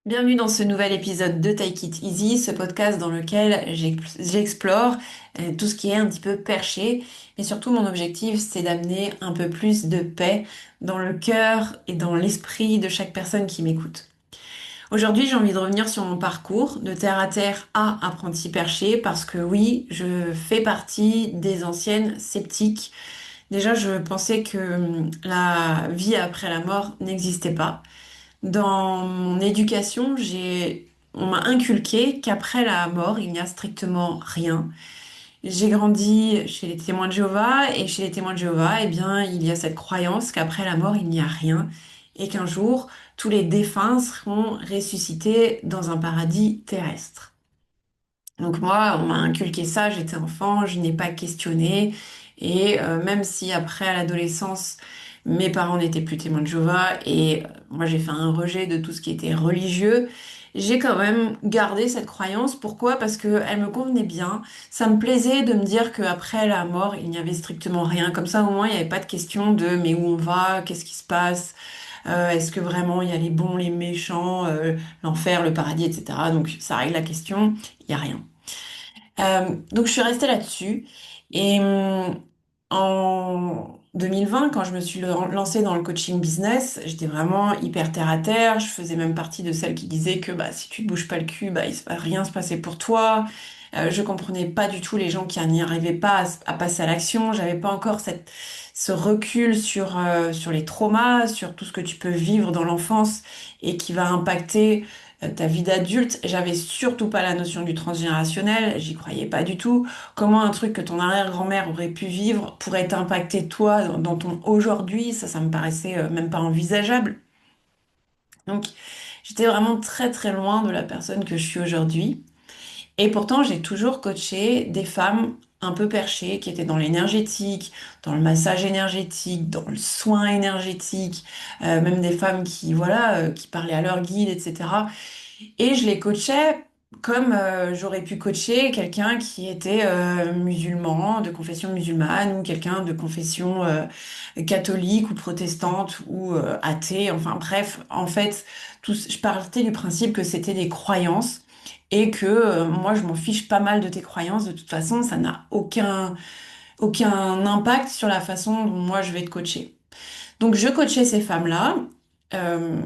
Bienvenue dans ce nouvel épisode de Take It Easy, ce podcast dans lequel j'explore tout ce qui est un petit peu perché. Mais surtout, mon objectif, c'est d'amener un peu plus de paix dans le cœur et dans l'esprit de chaque personne qui m'écoute. Aujourd'hui, j'ai envie de revenir sur mon parcours de terre à terre à apprenti perché parce que oui, je fais partie des anciennes sceptiques. Déjà, je pensais que la vie après la mort n'existait pas. Dans mon éducation, on m'a inculqué qu'après la mort, il n'y a strictement rien. J'ai grandi chez les témoins de Jéhovah et chez les témoins de Jéhovah, eh bien, il y a cette croyance qu'après la mort, il n'y a rien et qu'un jour, tous les défunts seront ressuscités dans un paradis terrestre. Donc moi, on m'a inculqué ça, j'étais enfant, je n'ai pas questionné. Et même si après, à l'adolescence, mes parents n'étaient plus témoins de Jéhovah et moi, j'ai fait un rejet de tout ce qui était religieux, j'ai quand même gardé cette croyance. Pourquoi? Parce qu'elle me convenait bien. Ça me plaisait de me dire qu'après la mort, il n'y avait strictement rien. Comme ça, au moins, il n'y avait pas de question de mais où on va, qu'est-ce qui se passe, est-ce que vraiment il y a les bons, les méchants, l'enfer, le paradis, etc. Donc ça règle la question, il n'y a rien. Donc je suis restée là-dessus. Et en 2020, quand je me suis lancée dans le coaching business, j'étais vraiment hyper terre à terre. Je faisais même partie de celles qui disaient que bah, si tu te bouges pas le cul, bah, il va rien se passer pour toi. Je comprenais pas du tout les gens qui n'y arrivaient pas à passer à l'action. J'avais pas encore ce recul sur les traumas, sur tout ce que tu peux vivre dans l'enfance et qui va impacter ta vie d'adulte. J'avais surtout pas la notion du transgénérationnel, j'y croyais pas du tout. Comment un truc que ton arrière-grand-mère aurait pu vivre pourrait t'impacter toi dans ton aujourd'hui, ça me paraissait même pas envisageable. Donc j'étais vraiment très très loin de la personne que je suis aujourd'hui. Et pourtant, j'ai toujours coaché des femmes un peu perchées qui étaient dans l'énergétique, dans le massage énergétique, dans le soin énergétique, même des femmes qui, voilà, qui parlaient à leur guide, etc. Et je les coachais comme j'aurais pu coacher quelqu'un qui était musulman, de confession musulmane, ou quelqu'un de confession catholique ou protestante ou athée. Enfin bref, en fait, je partais du principe que c'était des croyances et que moi, je m'en fiche pas mal de tes croyances. De toute façon, ça n'a aucun impact sur la façon dont moi je vais te coacher. Donc je coachais ces femmes-là. Euh,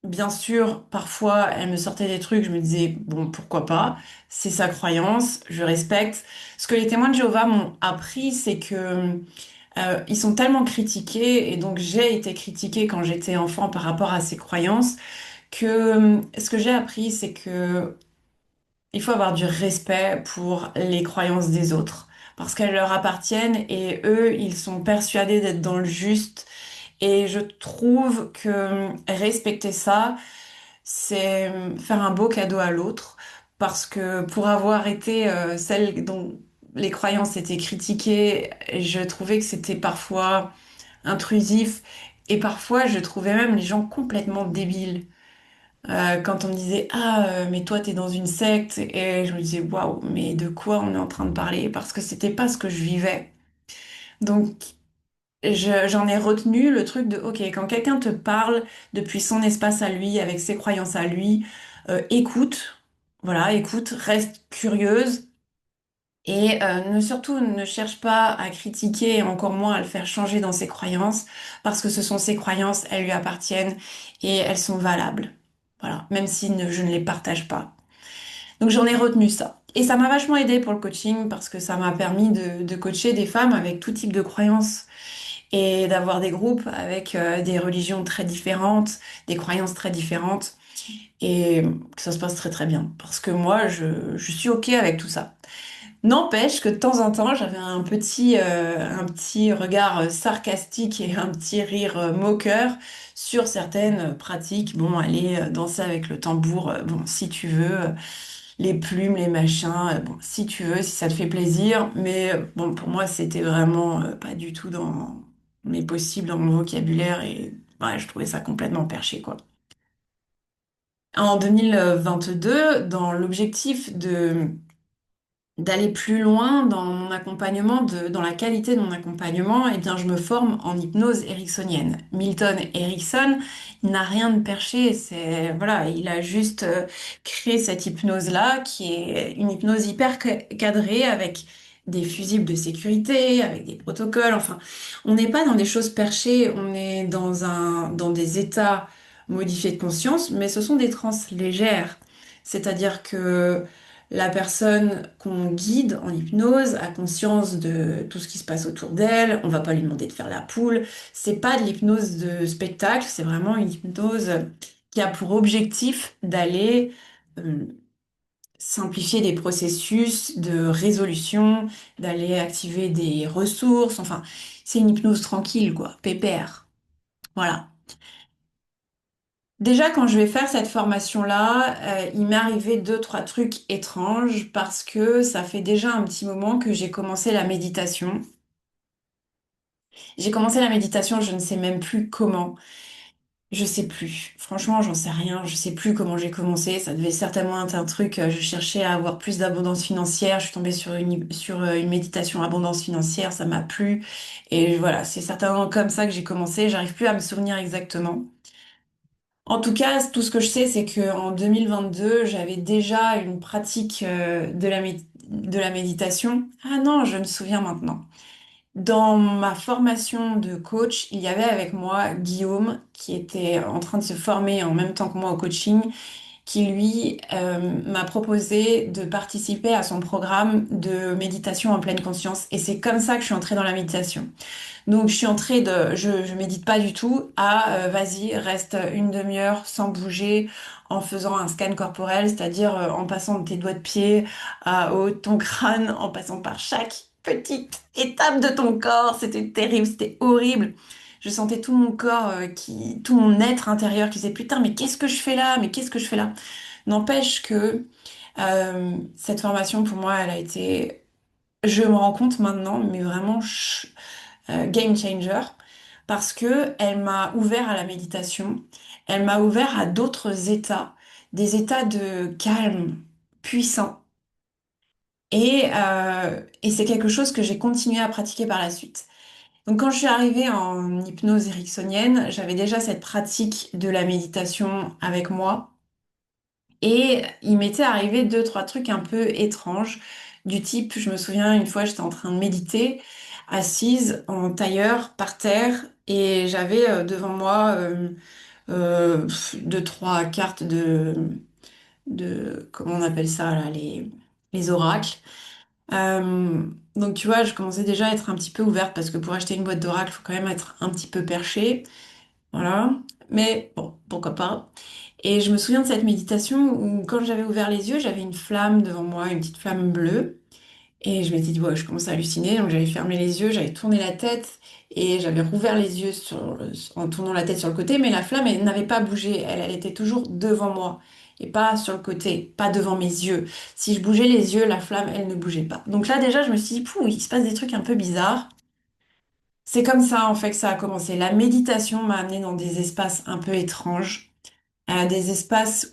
Bien sûr, parfois, elle me sortait des trucs, je me disais, bon, pourquoi pas, c'est sa croyance, je respecte. Ce que les témoins de Jéhovah m'ont appris, c'est que ils sont tellement critiqués, et donc j'ai été critiquée quand j'étais enfant par rapport à ces croyances, que ce que j'ai appris, c'est que il faut avoir du respect pour les croyances des autres, parce qu'elles leur appartiennent, et eux, ils sont persuadés d'être dans le juste. Et je trouve que respecter ça, c'est faire un beau cadeau à l'autre parce que pour avoir été celle dont les croyances étaient critiquées, je trouvais que c'était parfois intrusif et parfois je trouvais même les gens complètement débiles. Quand on me disait ah mais toi t'es dans une secte et je me disais waouh mais de quoi on est en train de parler parce que c'était pas ce que je vivais. Donc j'en ai retenu le truc de, ok, quand quelqu'un te parle depuis son espace à lui, avec ses croyances à lui, écoute, voilà, écoute, reste curieuse et surtout ne cherche pas à critiquer et encore moins à le faire changer dans ses croyances parce que ce sont ses croyances, elles lui appartiennent et elles sont valables. Voilà, même si je ne les partage pas. Donc j'en ai retenu ça. Et ça m'a vachement aidé pour le coaching parce que ça m'a permis de coacher des femmes avec tout type de croyances et d'avoir des groupes avec des religions très différentes, des croyances très différentes, et que ça se passe très très bien. Parce que moi, je suis OK avec tout ça. N'empêche que de temps en temps, j'avais un petit regard sarcastique et un petit rire moqueur sur certaines pratiques. Bon, aller danser avec le tambour, bon, si tu veux, les plumes, les machins, bon, si tu veux, si ça te fait plaisir. Mais bon, pour moi, c'était vraiment pas du tout dans mes possibles, dans mon vocabulaire. Et ouais, je trouvais ça complètement perché, quoi. En 2022, dans l'objectif de d'aller plus loin dans mon accompagnement, dans la qualité de mon accompagnement, eh bien, je me forme en hypnose ericksonienne. Milton Erickson, il n'a rien de perché, voilà, il a juste créé cette hypnose-là, qui est une hypnose hyper cadrée avec des fusibles de sécurité, avec des protocoles. Enfin, on n'est pas dans des choses perchées, on est dans des états modifiés de conscience, mais ce sont des transes légères. C'est-à-dire que la personne qu'on guide en hypnose a conscience de tout ce qui se passe autour d'elle. On va pas lui demander de faire la poule. C'est pas de l'hypnose de spectacle, c'est vraiment une hypnose qui a pour objectif d'aller euh, simplifier des processus de résolution, d'aller activer des ressources. Enfin, c'est une hypnose tranquille, quoi, pépère. Voilà. Déjà, quand je vais faire cette formation-là, il m'est arrivé deux, trois trucs étranges parce que ça fait déjà un petit moment que j'ai commencé la méditation. J'ai commencé la méditation, je ne sais même plus comment. Je sais plus. Franchement, j'en sais rien. Je sais plus comment j'ai commencé. Ça devait certainement être un truc. Je cherchais à avoir plus d'abondance financière. Je suis tombée sur une méditation abondance financière. Ça m'a plu. Et voilà, c'est certainement comme ça que j'ai commencé. J'arrive plus à me souvenir exactement. En tout cas, tout ce que je sais, c'est qu'en 2022, j'avais déjà une pratique de la méditation. Ah non, je me souviens maintenant. Dans ma formation de coach, il y avait avec moi Guillaume qui était en train de se former en même temps que moi au coaching, qui lui m'a proposé de participer à son programme de méditation en pleine conscience. Et c'est comme ça que je suis entrée dans la méditation. Donc je suis entrée je médite pas du tout à vas-y, reste une demi-heure sans bouger en faisant un scan corporel, c'est-à-dire en passant de tes doigts de pied à haut de ton crâne, en passant par chaque petite étape de ton corps. C'était terrible, c'était horrible. Je sentais tout mon corps tout mon être intérieur qui disait putain, mais qu'est-ce que je fais là? Mais qu'est-ce que je fais là? N'empêche que cette formation pour moi, elle a été, je me rends compte maintenant, mais vraiment game changer parce que elle m'a ouvert à la méditation, elle m'a ouvert à d'autres états, des états de calme puissants. Et c'est quelque chose que j'ai continué à pratiquer par la suite. Donc quand je suis arrivée en hypnose ericksonienne, j'avais déjà cette pratique de la méditation avec moi. Et il m'était arrivé deux, trois trucs un peu étranges, du type, je me souviens, une fois, j'étais en train de méditer, assise en tailleur, par terre, et j'avais devant moi deux, trois cartes comment on appelle ça, là, les oracles. Donc tu vois, je commençais déjà à être un petit peu ouverte, parce que pour acheter une boîte d'oracles, il faut quand même être un petit peu perché. Voilà. Mais bon, pourquoi pas. Et je me souviens de cette méditation où quand j'avais ouvert les yeux, j'avais une flamme devant moi, une petite flamme bleue. Et je m'étais dit, ouais, je commençais à halluciner. Donc j'avais fermé les yeux, j'avais tourné la tête et j'avais rouvert les yeux en tournant la tête sur le côté. Mais la flamme, elle n'avait pas bougé. Elle était toujours devant moi et pas sur le côté, pas devant mes yeux. Si je bougeais les yeux, la flamme, elle ne bougeait pas. Donc là, déjà, je me suis dit, pouh, il se passe des trucs un peu bizarres. C'est comme ça, en fait, que ça a commencé. La méditation m'a amené dans des espaces un peu étranges, à des espaces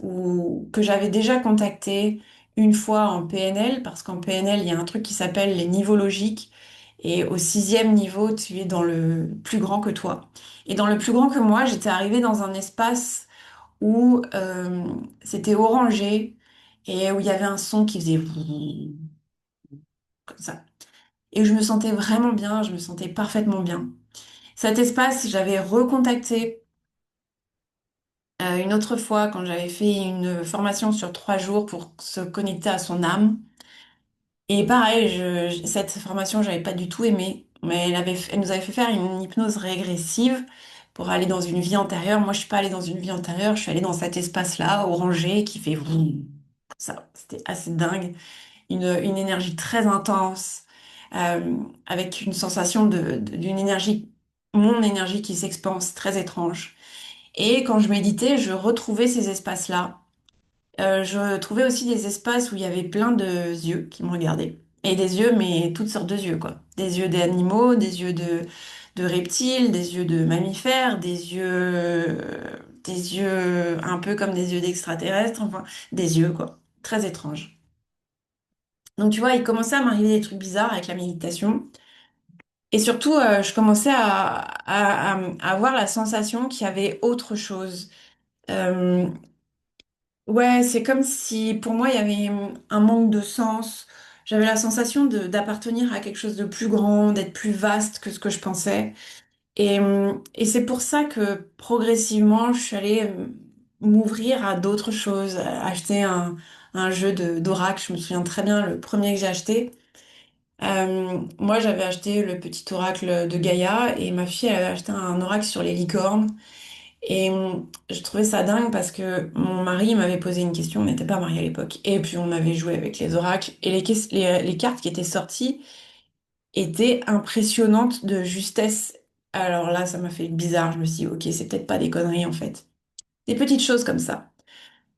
que j'avais déjà contactés une fois en PNL, parce qu'en PNL, il y a un truc qui s'appelle les niveaux logiques. Et au sixième niveau, tu es dans le plus grand que toi. Et dans le plus grand que moi, j'étais arrivée dans un espace où c'était orangé et où il y avait un son qui faisait comme ça. Et je me sentais vraiment bien, je me sentais parfaitement bien. Cet espace, j'avais recontacté une autre fois quand j'avais fait une formation sur 3 jours pour se connecter à son âme. Et pareil, cette formation, j'avais pas du tout aimé, mais elle nous avait fait faire une hypnose régressive pour aller dans une vie antérieure. Moi, je suis pas allée dans une vie antérieure, je suis allée dans cet espace-là, orangé, qui fait vroom. Ça, c'était assez dingue. Une énergie très intense, avec une sensation d'une énergie, mon énergie qui s'expanse, très étrange. Et quand je méditais, je retrouvais ces espaces-là. Je trouvais aussi des espaces où il y avait plein de yeux qui me regardaient. Et des yeux, mais toutes sortes de yeux, quoi. Des yeux d'animaux, des yeux de reptiles, des yeux de mammifères, des yeux un peu comme des yeux d'extraterrestres, enfin, des yeux, quoi. Très étrange. Donc tu vois, il commençait à m'arriver des trucs bizarres avec la méditation. Et surtout, je commençais à avoir la sensation qu'il y avait autre chose. Euh, ouais, c'est comme si pour moi, il y avait un manque de sens. J'avais la sensation d'appartenir à quelque chose de plus grand, d'être plus vaste que ce que je pensais. Et c'est pour ça que progressivement, je suis allée m'ouvrir à d'autres choses, à acheter un jeu d'oracle. Je me souviens très bien, le premier que j'ai acheté. Moi, j'avais acheté le petit oracle de Gaïa et ma fille, elle avait acheté un oracle sur les licornes. Et je trouvais ça dingue parce que mon mari m'avait posé une question, on n'était pas mariés à l'époque. Et puis on avait joué avec les oracles et les cartes qui étaient sorties étaient impressionnantes de justesse. Alors là, ça m'a fait bizarre. Je me suis dit, ok, c'est peut-être pas des conneries en fait. Des petites choses comme ça.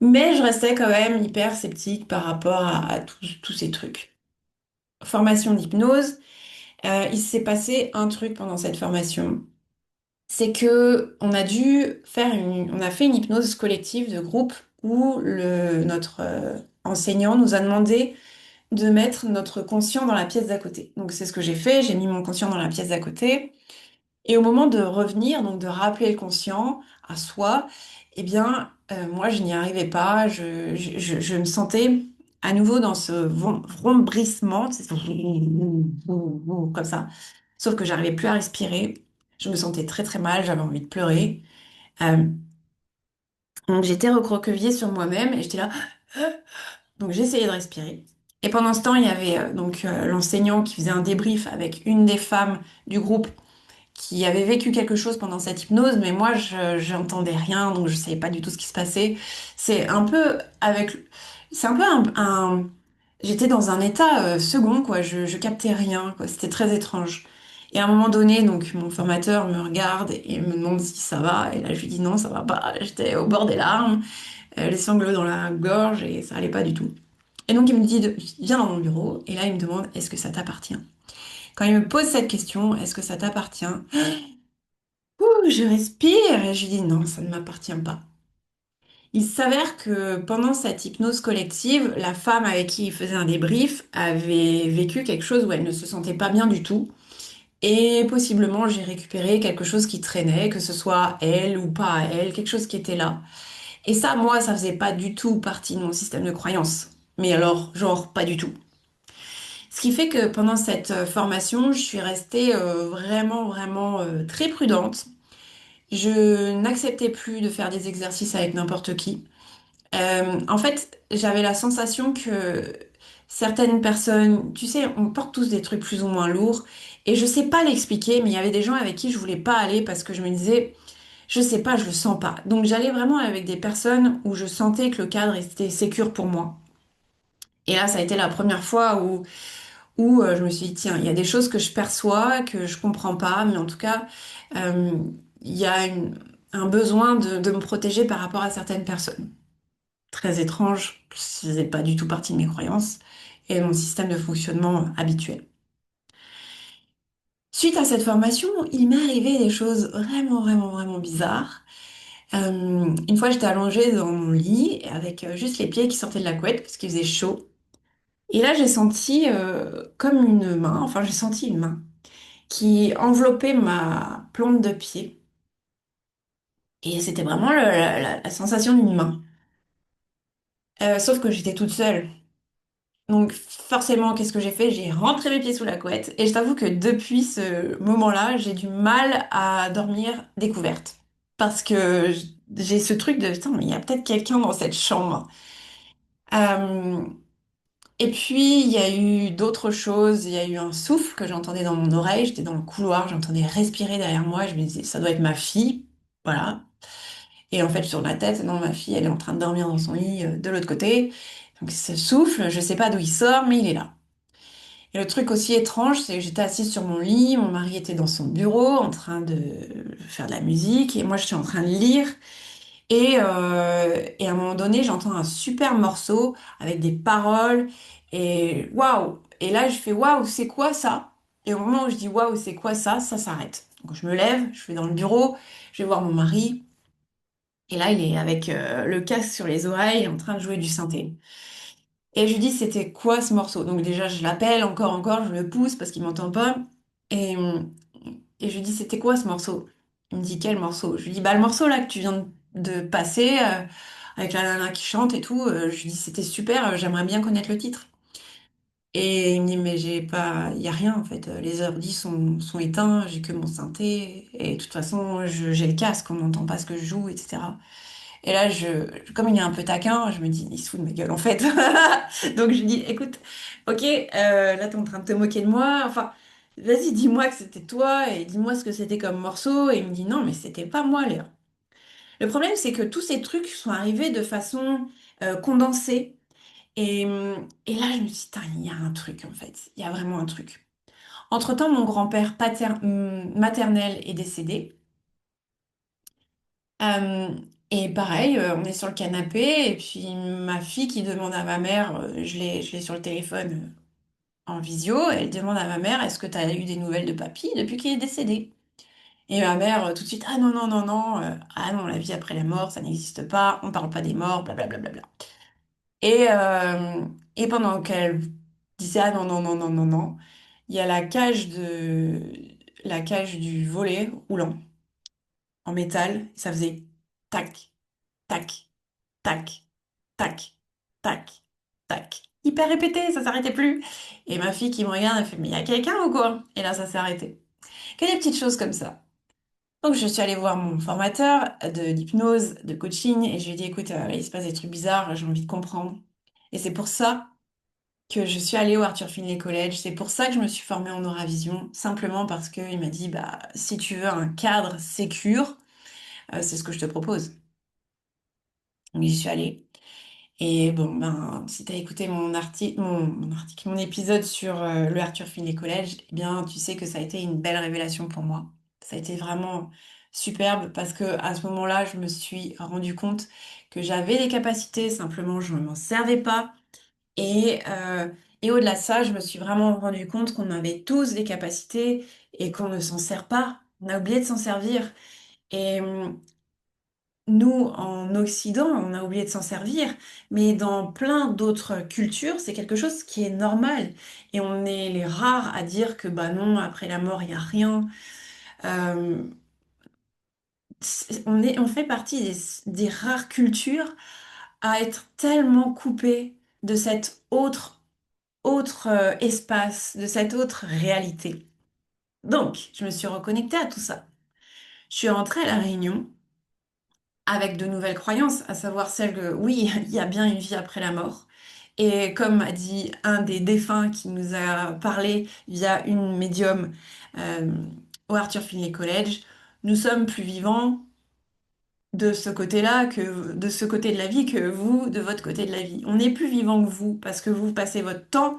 Mais je restais quand même hyper sceptique par rapport à tous ces trucs. Formation d'hypnose. Il s'est passé un truc pendant cette formation. C'est que on a fait une hypnose collective de groupe où notre enseignant nous a demandé de mettre notre conscient dans la pièce d'à côté. Donc c'est ce que j'ai fait, j'ai mis mon conscient dans la pièce d'à côté. Et au moment de revenir, donc de rappeler le conscient à soi, eh bien, moi, je n'y arrivais pas. Je me sentais à nouveau dans ce vrombrissement, c'est comme ça. Sauf que j'arrivais plus à respirer. Je me sentais très très mal, j'avais envie de pleurer. Euh, donc j'étais recroquevillée sur moi-même et j'étais là. Donc j'essayais de respirer. Et pendant ce temps, il y avait l'enseignant qui faisait un débrief avec une des femmes du groupe qui avait vécu quelque chose pendant cette hypnose, mais moi, j'entendais rien, donc je savais pas du tout ce qui se passait. C'est un peu avec, c'est un peu j'étais dans un état second, quoi. Je captais rien, quoi. C'était très étrange. Et à un moment donné, donc mon formateur me regarde et me demande si ça va, et là je lui dis non, ça va pas. J'étais au bord des larmes, les sanglots dans la gorge, et ça allait pas du tout. Et donc il me dit, viens dans mon bureau, et là il me demande, est-ce que ça t'appartient? Quand il me pose cette question, est-ce que ça t'appartient? Ouh, je respire et je dis non, ça ne m'appartient pas. Il s'avère que pendant cette hypnose collective, la femme avec qui il faisait un débrief avait vécu quelque chose où elle ne se sentait pas bien du tout. Et possiblement, j'ai récupéré quelque chose qui traînait, que ce soit elle ou pas elle, quelque chose qui était là. Et ça, moi, ça faisait pas du tout partie de mon système de croyance. Mais alors, genre, pas du tout. Ce qui fait que pendant cette formation, je suis restée vraiment très prudente. Je n'acceptais plus de faire des exercices avec n'importe qui. En fait, j'avais la sensation que certaines personnes, tu sais, on porte tous des trucs plus ou moins lourds, et je sais pas l'expliquer, mais il y avait des gens avec qui je voulais pas aller parce que je me disais, je sais pas, je le sens pas. Donc j'allais vraiment avec des personnes où je sentais que le cadre était sécure pour moi. Et là, ça a été la première fois où je me suis dit, tiens, il y a des choses que je perçois, que je comprends pas, mais en tout cas, euh, il y a un besoin de me protéger par rapport à certaines personnes. Très étrange, ce n'est pas du tout partie de mes croyances et de mon système de fonctionnement habituel. Suite à cette formation, il m'est arrivé des choses vraiment bizarres. Une fois, j'étais allongée dans mon lit avec juste les pieds qui sortaient de la couette parce qu'il faisait chaud. Et là, j'ai senti comme une main, enfin, j'ai senti une main qui enveloppait ma plante de pied. Et c'était vraiment la sensation d'une main. Sauf que j'étais toute seule. Donc forcément, qu'est-ce que j'ai fait? J'ai rentré mes pieds sous la couette. Et je t'avoue que depuis ce moment-là, j'ai du mal à dormir découverte. Parce que j'ai ce truc de, putain, mais il y a peut-être quelqu'un dans cette chambre. Euh, et puis, il y a eu d'autres choses. Il y a eu un souffle que j'entendais dans mon oreille. J'étais dans le couloir, j'entendais respirer derrière moi. Je me disais, ça doit être ma fille. Voilà. Et en fait, sur la tête, non, ma fille, elle est en train de dormir dans son lit de l'autre côté. Donc, ce souffle, je sais pas d'où il sort, mais il est là. Et le truc aussi étrange, c'est que j'étais assise sur mon lit, mon mari était dans son bureau en train de faire de la musique, et moi, je suis en train de lire. Et à un moment donné, j'entends un super morceau avec des paroles, et waouh! Et là, je fais waouh, c'est quoi ça? Et au moment où je dis waouh, c'est quoi ça? Ça s'arrête. Donc, je me lève, je vais dans le bureau, je vais voir mon mari. Et là, il est avec le casque sur les oreilles, en train de jouer du synthé. Et je lui dis, c'était quoi ce morceau? Donc déjà, je l'appelle encore, je le pousse parce qu'il m'entend pas. Et, et je lui dis, c'était quoi ce morceau? Il me dit, quel morceau? Je lui dis, bah le morceau là que tu viens de passer, avec la nana qui chante et tout. Je lui dis, c'était super, j'aimerais bien connaître le titre. Et il me dit, mais j'ai pas, il y a rien en fait. Les ordi sont éteints, j'ai que mon synthé. Et de toute façon, j'ai le casque, on n'entend pas ce que je joue, etc. Et là, comme il est un peu taquin, je me dis, il se fout de ma gueule en fait. Donc je lui dis, écoute, ok, là t'es en train de te moquer de moi. Enfin, vas-y, dis-moi que c'était toi et dis-moi ce que c'était comme morceau. Et il me dit, non, mais c'était pas moi, Léa. Le problème, c'est que tous ces trucs sont arrivés de façon condensée. Et là, je me suis dit, putain, il y a un truc en fait. Il y a vraiment un truc. Entre-temps, mon grand-père maternel est décédé. Euh, et pareil, on est sur le canapé, et puis ma fille qui demande à ma mère, je l'ai sur le téléphone en visio, elle demande à ma mère, est-ce que tu as eu des nouvelles de papy depuis qu'il est décédé? Et ma mère, tout de suite, ah non, non, non, non, ah non, la vie après la mort, ça n'existe pas, on parle pas des morts, blablabla. Bla, bla, bla, bla. Et pendant qu'elle disait, ah non, non, non, non, non, non, il y a la cage du volet roulant en métal, ça faisait tac, tac, tac, tac, tac, tac. Hyper répété, ça s'arrêtait plus. Et ma fille qui me regarde, elle fait, mais il y a quelqu'un ou quoi? Et là, ça s'est arrêté. Que des petites choses comme ça. Donc, je suis allée voir mon formateur d'hypnose, de coaching, et je lui ai dit, écoute, il se passe des trucs bizarres, j'ai envie de comprendre. Et c'est pour ça que je suis allée au Arthur Finlay College. C'est pour ça que je me suis formée en Auravision, simplement parce qu'il m'a dit, bah, si tu veux un cadre sécure, c'est ce que je te propose. Donc, j'y suis allée. Et bon, ben, si tu as écouté mon épisode sur le Arthur Finlay College, eh bien, tu sais que ça a été une belle révélation pour moi. Ça a été vraiment superbe parce que à ce moment-là, je me suis rendu compte que j'avais des capacités, simplement, je ne m'en servais pas. Et, euh, et au-delà de ça, je me suis vraiment rendu compte qu'on avait tous des capacités et qu'on ne s'en sert pas. On a oublié de s'en servir. Et, nous, en Occident, on a oublié de s'en servir, mais dans plein d'autres cultures, c'est quelque chose qui est normal. Et on est les rares à dire que bah non, après la mort, il n'y a rien. Euh, on fait partie des rares cultures à être tellement coupé de cet autre espace, de cette autre réalité. Donc, je me suis reconnectée à tout ça. Je suis rentrée à La Réunion avec de nouvelles croyances, à savoir celle que oui, il y a bien une vie après la mort. Et comme a dit un des défunts qui nous a parlé via une médium euh, au Arthur Finlay College, nous sommes plus vivants de ce côté-là que de ce côté de la vie que vous de votre côté de la vie. On est plus vivant que vous parce que vous passez votre temps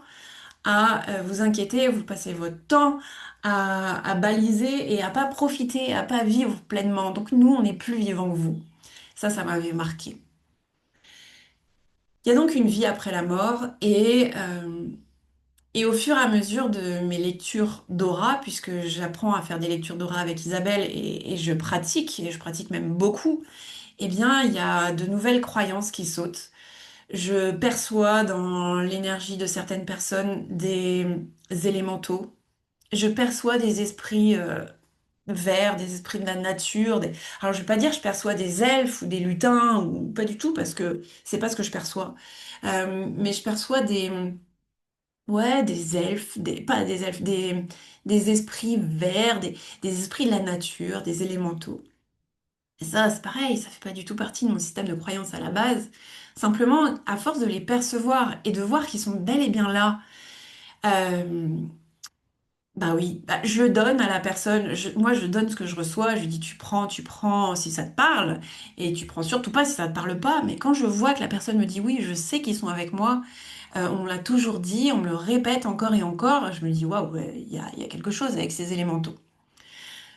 à vous inquiéter, vous passez votre temps à baliser et à pas profiter, à pas vivre pleinement. Donc nous, on est plus vivant que vous. Ça m'avait marqué. Il y a donc une vie après la mort et au fur et à mesure de mes lectures d'aura, puisque j'apprends à faire des lectures d'aura avec Isabelle et et je pratique même beaucoup, eh bien, il y a de nouvelles croyances qui sautent. Je perçois dans l'énergie de certaines personnes des élémentaux. Je perçois des esprits verts, des esprits de la nature. Alors, je vais pas dire que je perçois des elfes ou des lutins, ou pas du tout, parce que c'est pas ce que je perçois. Mais je perçois ouais, des elfes, pas des elfes, des esprits verts, des esprits de la nature, des élémentaux. Et ça, c'est pareil, ça fait pas du tout partie de mon système de croyance à la base. Simplement, à force de les percevoir et de voir qu'ils sont bel et bien là, euh, bah oui, bah, je donne à la personne, moi je donne ce que je reçois, je lui dis tu prends si ça te parle, et tu prends surtout pas si ça te parle pas, mais quand je vois que la personne me dit oui, je sais qu'ils sont avec moi, on me l'a toujours dit, on me le répète encore et encore, je me dis waouh, ouais, il y a quelque chose avec ces élémentaux.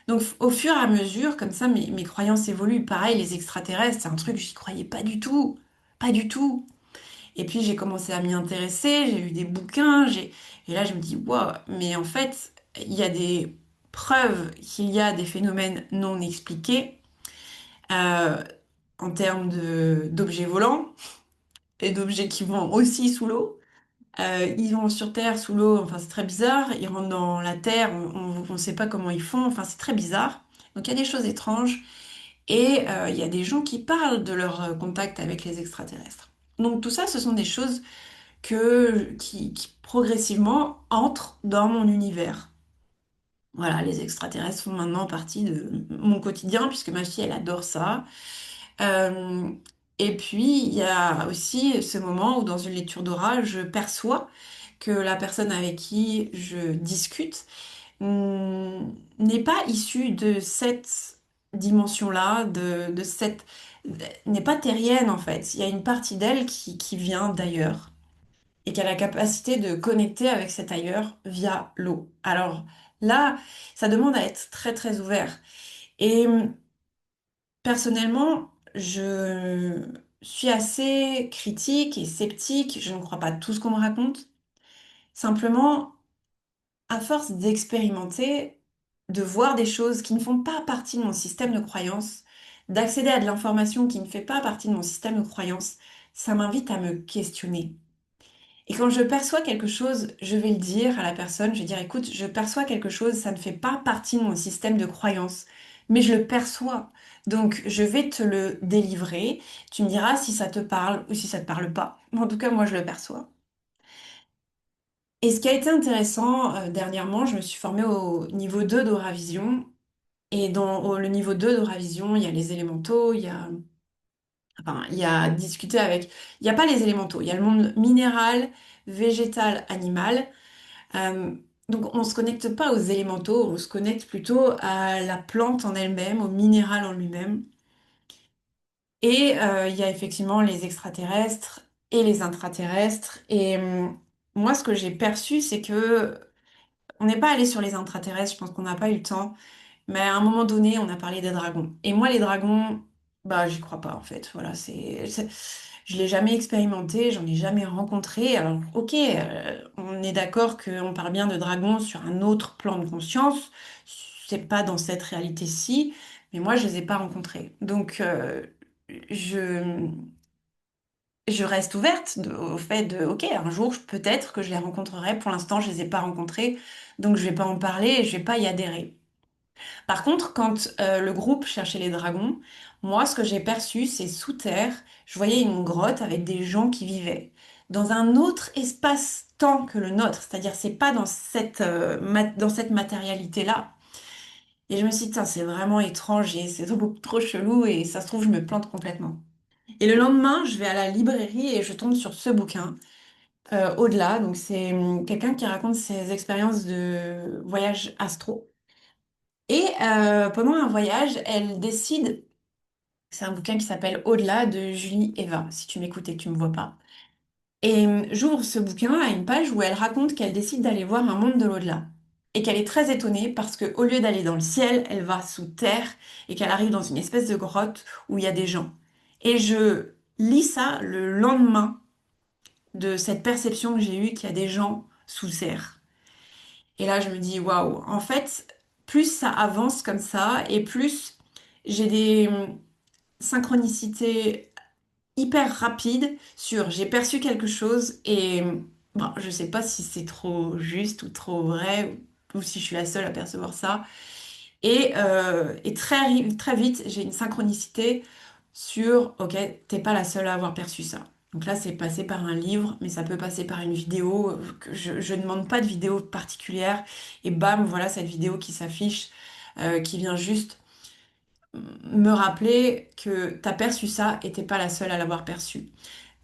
Donc au fur et à mesure, comme ça, mes croyances évoluent. Pareil, les extraterrestres, c'est un truc, j'y croyais pas du tout, pas du tout. Et puis j'ai commencé à m'y intéresser, j'ai lu des bouquins, et là je me dis, wow, mais en fait, il y a des preuves qu'il y a des phénomènes non expliqués euh, en termes d'objets volants et d'objets qui vont aussi sous l'eau. Ils vont sur Terre, sous l'eau, enfin c'est très bizarre. Ils rentrent dans la Terre, on ne sait pas comment ils font, enfin c'est très bizarre. Donc il y a des choses étranges et il y a des gens qui parlent de leur contact avec les extraterrestres. Donc tout ça, ce sont des choses qui progressivement entrent dans mon univers. Voilà, les extraterrestres font maintenant partie de mon quotidien puisque ma fille, elle adore ça. Euh, et puis, il y a aussi ce moment où dans une lecture d'aura, je perçois que la personne avec qui je discute n'est pas issue de cette dimension-là, de cette... n'est pas terrienne en fait. Il y a une partie d'elle qui vient d'ailleurs et qui a la capacité de connecter avec cet ailleurs via l'eau. Alors là, ça demande à être très très ouvert. Et personnellement, je suis assez critique et sceptique. Je ne crois pas tout ce qu'on me raconte. Simplement, à force d'expérimenter, de voir des choses qui ne font pas partie de mon système de croyance, d'accéder à de l'information qui ne fait pas partie de mon système de croyance, ça m'invite à me questionner. Et quand je perçois quelque chose, je vais le dire à la personne, je vais dire, écoute, je perçois quelque chose, ça ne fait pas partie de mon système de croyance, mais je le perçois. Donc, je vais te le délivrer. Tu me diras si ça te parle ou si ça te parle pas. En tout cas, moi, je le perçois. Et ce qui a été intéressant, dernièrement, je me suis formée au niveau 2 d'Euravision. Et le niveau 2 d'Euravision, il y a les élémentaux, enfin, il y a discuter avec, il n'y a pas les élémentaux, il y a le monde minéral, végétal, animal. Euh, donc on ne se connecte pas aux élémentaux, on se connecte plutôt à la plante en elle-même, au minéral en lui-même. Et il y a effectivement les extraterrestres et les intraterrestres. Et moi, ce que j'ai perçu, c'est que on n'est pas allé sur les intraterrestres, je pense qu'on n'a pas eu le temps. Mais à un moment donné, on a parlé des dragons. Et moi, les dragons, bah, j'y crois pas en fait. Voilà, je l'ai jamais expérimenté, j'en ai jamais rencontré. Alors, ok, on est d'accord qu'on parle bien de dragons sur un autre plan de conscience. C'est pas dans cette réalité-ci, mais moi, je les ai pas rencontrés. Donc, je, je reste ouverte au fait de, ok, un jour, peut-être que je les rencontrerai. Pour l'instant, je les ai pas rencontrés, donc je vais pas en parler et je vais pas y adhérer. Par contre, quand le groupe cherchait les dragons, moi, ce que j'ai perçu, c'est sous terre, je voyais une grotte avec des gens qui vivaient dans un autre espace-temps que le nôtre, c'est-à-dire c'est pas dans dans cette matérialité-là. Et je me suis dit, Tain, c'est vraiment étrange et c'est beaucoup trop chelou et ça se trouve, je me plante complètement. Et le lendemain, je vais à la librairie et je tombe sur ce bouquin, Au-delà. Donc c'est quelqu'un qui raconte ses expériences de voyage astro. Et pendant un voyage, elle décide, c'est un bouquin qui s'appelle Au-delà de Julie Eva, si tu m'écoutes et que tu me vois pas. Et j'ouvre ce bouquin à une page où elle raconte qu'elle décide d'aller voir un monde de l'au-delà. Et qu'elle est très étonnée parce qu'au lieu d'aller dans le ciel, elle va sous terre et qu'elle arrive dans une espèce de grotte où il y a des gens. Et je lis ça le lendemain de cette perception que j'ai eue qu'il y a des gens sous terre. Et là, je me dis, waouh, en fait, plus ça avance comme ça, et plus j'ai des synchronicités hyper rapides sur j'ai perçu quelque chose et bon, je sais pas si c'est trop juste ou trop vrai, ou si je suis la seule à percevoir ça. Et très vite, j'ai une synchronicité sur, ok, t'es pas la seule à avoir perçu ça. Donc là, c'est passé par un livre, mais ça peut passer par une vidéo. Que je ne demande pas de vidéo particulière. Et bam, voilà cette vidéo qui s'affiche, qui vient juste me rappeler que t'as perçu ça et t'es pas la seule à l'avoir perçu.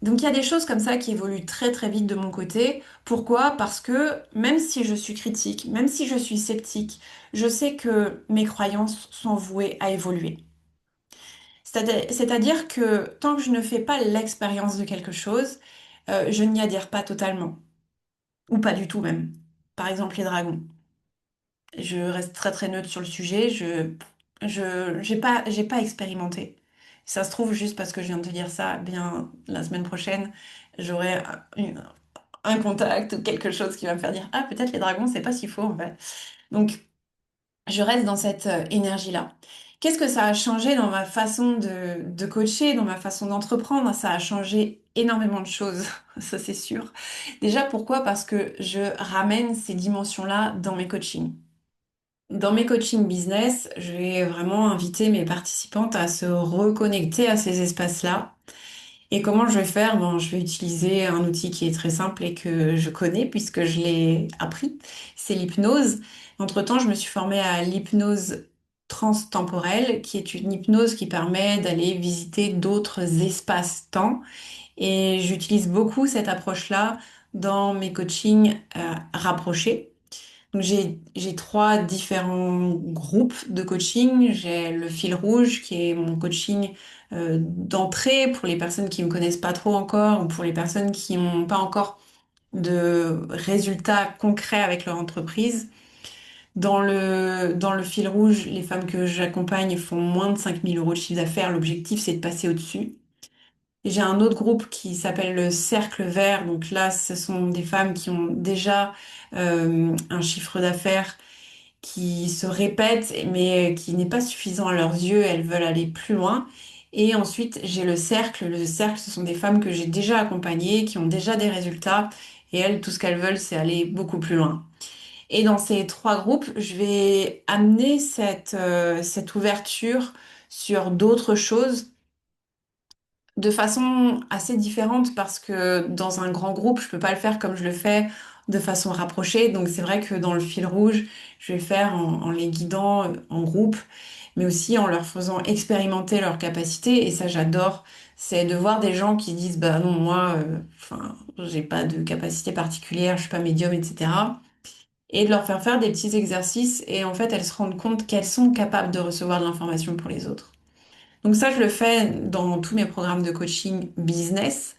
Donc il y a des choses comme ça qui évoluent très très vite de mon côté. Pourquoi? Parce que même si je suis critique, même si je suis sceptique, je sais que mes croyances sont vouées à évoluer. C'est-à-dire que tant que je ne fais pas l'expérience de quelque chose, je n'y adhère pas totalement, ou pas du tout même. Par exemple les dragons. Je reste très très neutre sur le sujet, j'ai pas expérimenté. Ça se trouve juste parce que je viens de te dire ça, eh bien la semaine prochaine, j'aurai un contact ou quelque chose qui va me faire dire, ah, peut-être les dragons, c'est pas si faux en fait. Donc, je reste dans cette énergie-là. Qu'est-ce que ça a changé dans ma façon de coacher, dans ma façon d'entreprendre? Ça a changé énormément de choses, ça c'est sûr. Déjà, pourquoi? Parce que je ramène ces dimensions-là dans mes coachings. Dans mes coachings business, je vais vraiment inviter mes participantes à se reconnecter à ces espaces-là. Et comment je vais faire? Bon, je vais utiliser un outil qui est très simple et que je connais puisque je l'ai appris. C'est l'hypnose. Entre-temps, je me suis formée à l'hypnose transtemporelle, qui est une hypnose qui permet d'aller visiter d'autres espaces-temps. Et j'utilise beaucoup cette approche-là dans mes coachings rapprochés. Donc j'ai trois différents groupes de coaching. J'ai le fil rouge qui est mon coaching d'entrée pour les personnes qui me connaissent pas trop encore ou pour les personnes qui n'ont pas encore de résultats concrets avec leur entreprise. Dans le fil rouge, les femmes que j'accompagne font moins de 5 000 € de chiffre d'affaires. L'objectif, c'est de passer au-dessus. Et j'ai un autre groupe qui s'appelle le Cercle Vert. Donc là, ce sont des femmes qui ont déjà un chiffre d'affaires qui se répète, mais qui n'est pas suffisant à leurs yeux. Elles veulent aller plus loin. Et ensuite, j'ai le cercle. Le cercle, ce sont des femmes que j'ai déjà accompagnées, qui ont déjà des résultats. Et elles, tout ce qu'elles veulent, c'est aller beaucoup plus loin. Et dans ces trois groupes, je vais amener cette ouverture sur d'autres choses de façon assez différente parce que dans un grand groupe, je peux pas le faire comme je le fais de façon rapprochée. Donc c'est vrai que dans le fil rouge, je vais faire en les guidant en groupe, mais aussi en leur faisant expérimenter leurs capacités. Et ça, j'adore. C'est de voir des gens qui disent, bah non, moi, enfin, j'ai pas de capacité particulière, je suis pas médium, etc. Et de leur faire faire des petits exercices et en fait, elles se rendent compte qu'elles sont capables de recevoir de l'information pour les autres. Donc ça, je le fais dans tous mes programmes de coaching business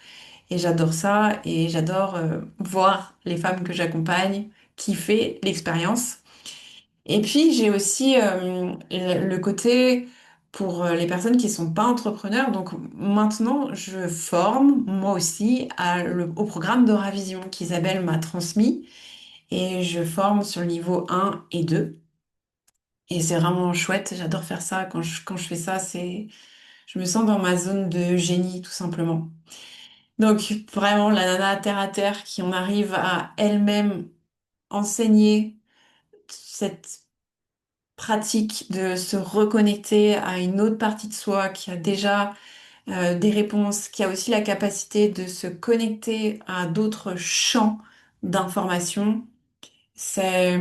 et j'adore ça et j'adore voir les femmes que j'accompagne kiffer l'expérience. Et puis j'ai aussi le côté pour les personnes qui sont pas entrepreneurs. Donc maintenant, je forme moi aussi au programme d'Euravision qu'Isabelle m'a transmis et je forme sur le niveau 1 et 2. Et c'est vraiment chouette, j'adore faire ça. Quand je fais ça, je me sens dans ma zone de génie, tout simplement. Donc, vraiment, la nana terre à terre qui on arrive à elle-même enseigner cette pratique de se reconnecter à une autre partie de soi qui a déjà des réponses, qui a aussi la capacité de se connecter à d'autres champs d'information. C'est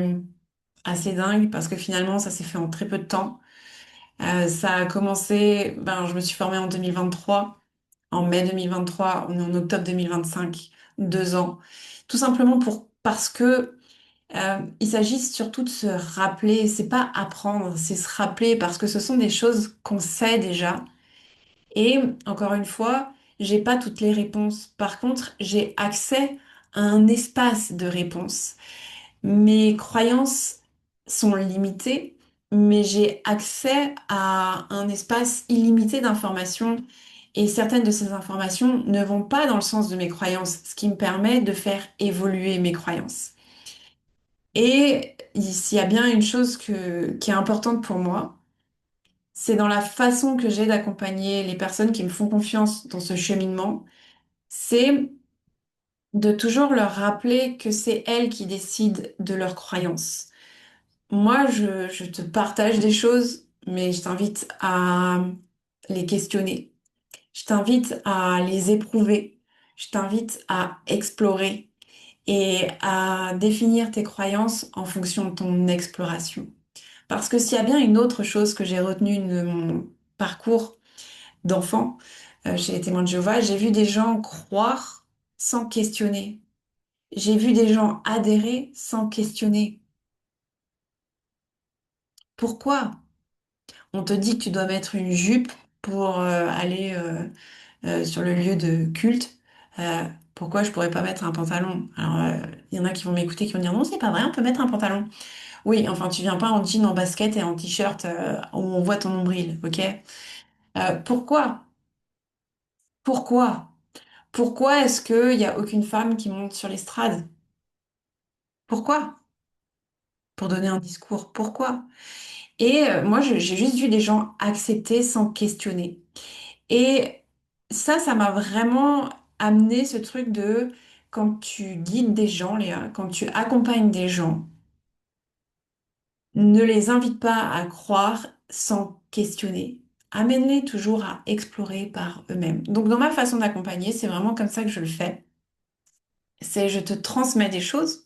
assez dingue parce que finalement, ça s'est fait en très peu de temps. Ça a commencé, ben, je me suis formée en 2023. En mai 2023, on est en octobre 2025, 2 ans. Tout simplement parce que il s'agit surtout de se rappeler, c'est pas apprendre, c'est se rappeler parce que ce sont des choses qu'on sait déjà. Et encore une fois, j'ai pas toutes les réponses. Par contre, j'ai accès à un espace de réponses. Mes croyances sont limitées, mais j'ai accès à un espace illimité d'informations et certaines de ces informations ne vont pas dans le sens de mes croyances, ce qui me permet de faire évoluer mes croyances. Et s'il y a bien une chose qui est importante pour moi, c'est dans la façon que j'ai d'accompagner les personnes qui me font confiance dans ce cheminement, c'est de toujours leur rappeler que c'est elles qui décident de leurs croyances. Moi, je te partage des choses, mais je t'invite à les questionner. Je t'invite à les éprouver. Je t'invite à explorer et à définir tes croyances en fonction de ton exploration. Parce que s'il y a bien une autre chose que j'ai retenue de mon parcours d'enfant chez les témoins de Jéhovah, j'ai vu des gens croire sans questionner. J'ai vu des gens adhérer sans questionner. Pourquoi? On te dit que tu dois mettre une jupe pour aller sur le lieu de culte. Euh, Pourquoi je pourrais pas mettre un pantalon? Alors, il y en a qui vont m'écouter, qui vont dire non, c'est pas vrai, on peut mettre un pantalon. Oui, enfin, tu viens pas en jean, en basket et en t-shirt où on voit ton nombril, ok? Pourquoi? Pourquoi? Pourquoi est-ce qu'il y a aucune femme qui monte sur l'estrade? Pourquoi? Pour donner un discours. Pourquoi? Et moi, j'ai juste vu des gens accepter sans questionner. Et ça m'a vraiment amené ce truc de quand tu guides des gens, Léa, quand tu accompagnes des gens, ne les invite pas à croire sans questionner. Amène-les toujours à explorer par eux-mêmes. Donc, dans ma façon d'accompagner, c'est vraiment comme ça que je le fais. C'est je te transmets des choses,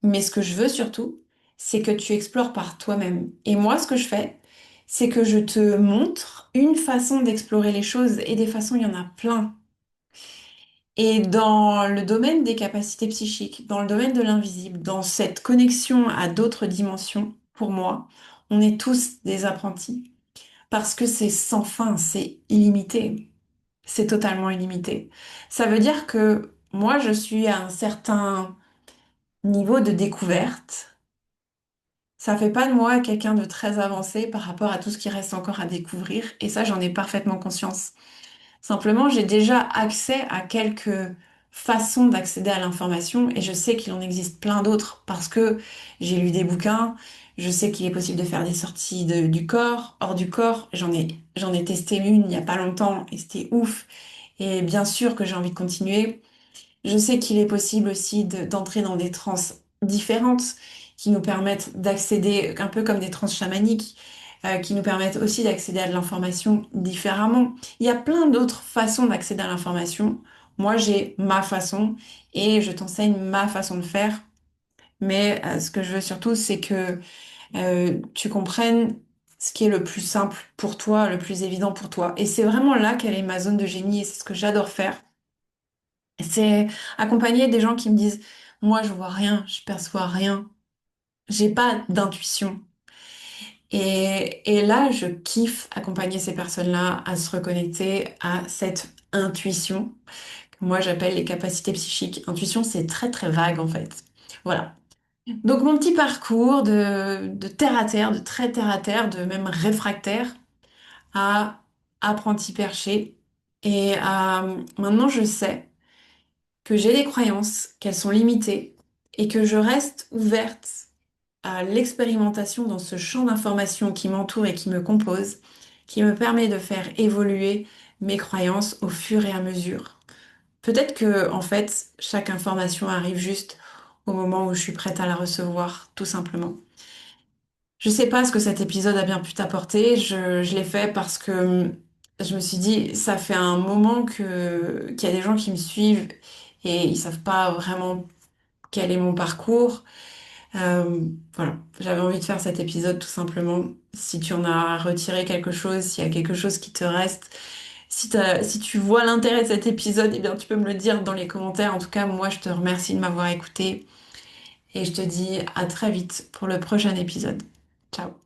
mais ce que je veux surtout, c'est que tu explores par toi-même. Et moi, ce que je fais, c'est que je te montre une façon d'explorer les choses et des façons, il y en a plein. Et dans le domaine des capacités psychiques, dans le domaine de l'invisible, dans cette connexion à d'autres dimensions, pour moi, on est tous des apprentis. Parce que c'est sans fin, c'est illimité. C'est totalement illimité. Ça veut dire que moi, je suis à un certain niveau de découverte. Ça fait pas de moi quelqu'un de très avancé par rapport à tout ce qui reste encore à découvrir. Et ça, j'en ai parfaitement conscience. Simplement, j'ai déjà accès à quelques façons d'accéder à l'information et je sais qu'il en existe plein d'autres parce que j'ai lu des bouquins, je sais qu'il est possible de faire des sorties du corps, hors du corps. J'en ai testé une il n'y a pas longtemps et c'était ouf. Et bien sûr que j'ai envie de continuer. Je sais qu'il est possible aussi d'entrer dans des transes différentes qui nous permettent d'accéder, un peu comme des transes chamaniques, qui nous permettent aussi d'accéder à de l'information différemment. Il y a plein d'autres façons d'accéder à l'information. Moi, j'ai ma façon et je t'enseigne ma façon de faire. Mais ce que je veux surtout, c'est que tu comprennes ce qui est le plus simple pour toi, le plus évident pour toi. Et c'est vraiment là qu'elle est ma zone de génie et c'est ce que j'adore faire. C'est accompagner des gens qui me disent, moi, je vois rien, je perçois rien, j'ai pas d'intuition. Et là, je kiffe accompagner ces personnes-là à se reconnecter à cette intuition que moi j'appelle les capacités psychiques. Intuition, c'est très très vague en fait. Voilà. Donc mon petit parcours de terre à terre, de très terre à terre, de même réfractaire à apprenti perché. Et maintenant, je sais que j'ai des croyances, qu'elles sont limitées et que je reste ouverte à l'expérimentation dans ce champ d'information qui m'entoure et qui me compose, qui me permet de faire évoluer mes croyances au fur et à mesure. Peut-être que, en fait, chaque information arrive juste au moment où je suis prête à la recevoir, tout simplement. Je sais pas ce que cet épisode a bien pu t'apporter. Je l'ai fait parce que je me suis dit, ça fait un moment qu'il y a des gens qui me suivent et ils savent pas vraiment quel est mon parcours. Voilà, j'avais envie de faire cet épisode tout simplement. Si tu en as retiré quelque chose, s'il y a quelque chose qui te reste, si tu vois l'intérêt de cet épisode, eh bien tu peux me le dire dans les commentaires. En tout cas, moi je te remercie de m'avoir écouté et je te dis à très vite pour le prochain épisode. Ciao.